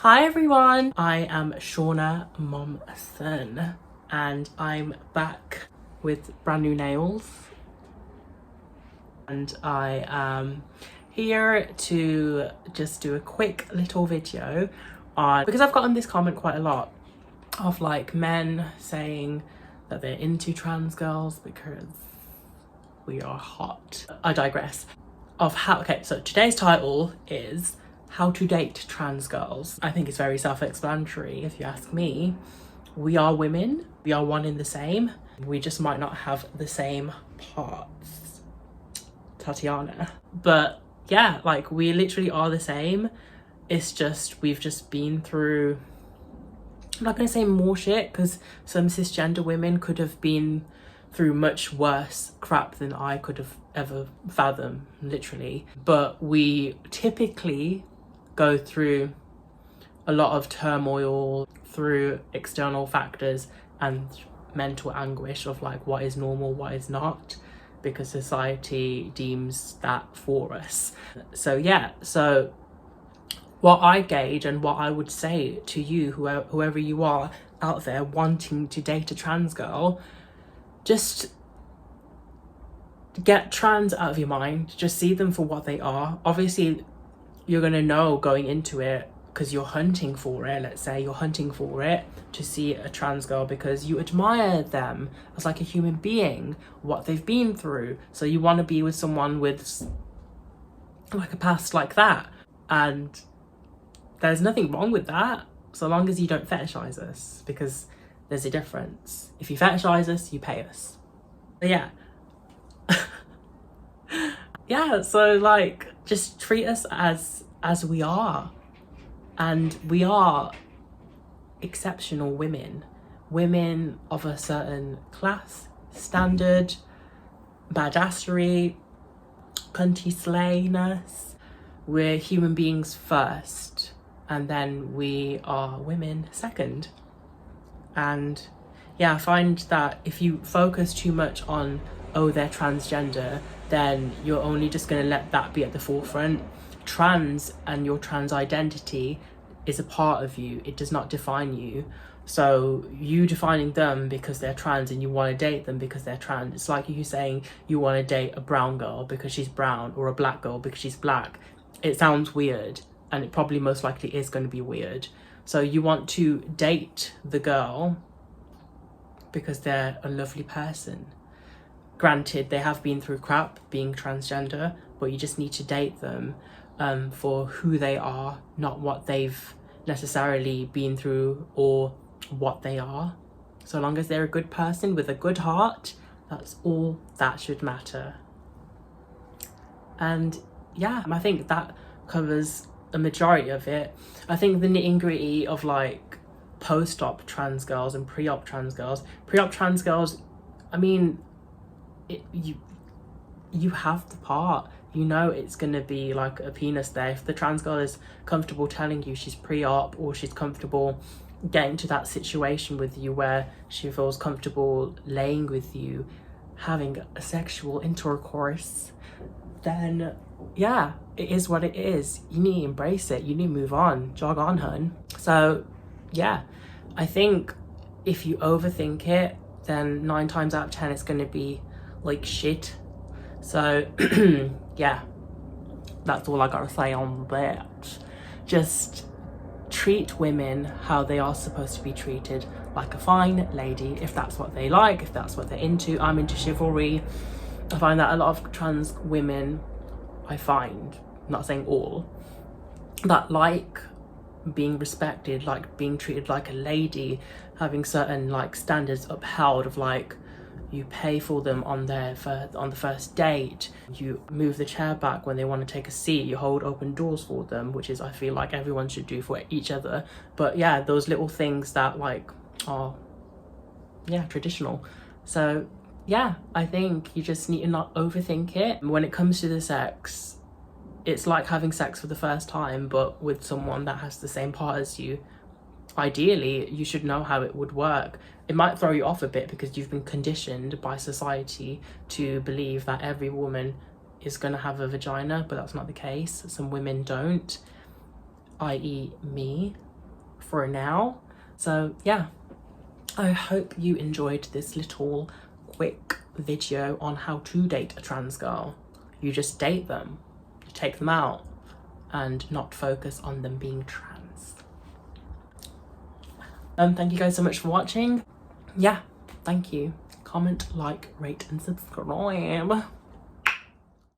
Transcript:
Hi everyone, I am seanamomsen and I'm back with brand new nails, and I am here to just do a quick little video on, because I've gotten this comment quite a lot of like men saying that they're into trans girls because we are hot. I digress. Okay, so today's title is how to date trans girls. I think it's very self-explanatory if you ask me. We are women, we are one in the same. We just might not have the same parts. Tatiana. But yeah, like we literally are the same. It's just, we've just been through, I'm not gonna say more shit, because some cisgender women could have been through much worse crap than I could have ever fathomed, literally. But we typically go through a lot of turmoil through external factors and mental anguish of like what is normal, what is not, because society deems that for us. So yeah, so what I gauge and what I would say to you, whoever you are out there wanting to date a trans girl, just get trans out of your mind. Just see them for what they are. Obviously you're gonna know going into it, because you're hunting for it. Let's say you're hunting for it to see a trans girl because you admire them as like a human being, what they've been through, so you want to be with someone with like a past like that. And there's nothing wrong with that, so long as you don't fetishize us, because there's a difference. If you fetishize us, you pay us. But yeah. Yeah, so like just treat us as we are. And we are exceptional women of a certain class, standard, badassery, cunty slayness. We're human beings first, and then we are women second. And yeah, I find that if you focus too much on, oh, they're transgender, then you're only just going to let that be at the forefront. Trans and your trans identity is a part of you. It does not define you. So you defining them because they're trans and you want to date them because they're trans, it's like you saying you want to date a brown girl because she's brown, or a black girl because she's black. It sounds weird, and it probably most likely is going to be weird. So you want to date the girl because they're a lovely person. Granted, they have been through crap being transgender, but you just need to date them for who they are, not what they've necessarily been through or what they are. So long as they're a good person with a good heart, that's all that should matter. And yeah, I think that covers a majority of it. I think the nitty-gritty of like post-op trans girls and pre-op trans girls, I mean, you have the part, you know, it's gonna be like a penis there. If the trans girl is comfortable telling you she's pre-op, or she's comfortable getting to that situation with you where she feels comfortable laying with you, having a sexual intercourse, then yeah, it is what it is. You need to embrace it, you need to move on, jog on, hun. So yeah, I think if you overthink it, then 9 times out of 10 it's going to be like shit. So yeah, that's all I gotta say on that. Just treat women how they are supposed to be treated, like a fine lady, if that's what they like, if that's what they're into. I'm into chivalry. I find that a lot of trans women, I'm not saying all, that like being respected, like being treated like a lady, having certain like standards upheld of like, you pay for them on the first date, you move the chair back when they want to take a seat, you hold open doors for them, which is, I feel like everyone should do for each other. But yeah, those little things that like are, yeah, traditional. So yeah, I think you just need to not overthink it. When it comes to the sex, it's like having sex for the first time, but with someone that has the same part as you. Ideally, you should know how it would work. It might throw you off a bit because you've been conditioned by society to believe that every woman is going to have a vagina, but that's not the case. Some women don't, i.e. me. for now. So yeah, I hope you enjoyed this little quick video on how to date a trans girl. You just date them, you take them out, and not focus on them being trans. Thank you guys so much for watching. Yeah, thank you. Comment, like, rate and subscribe.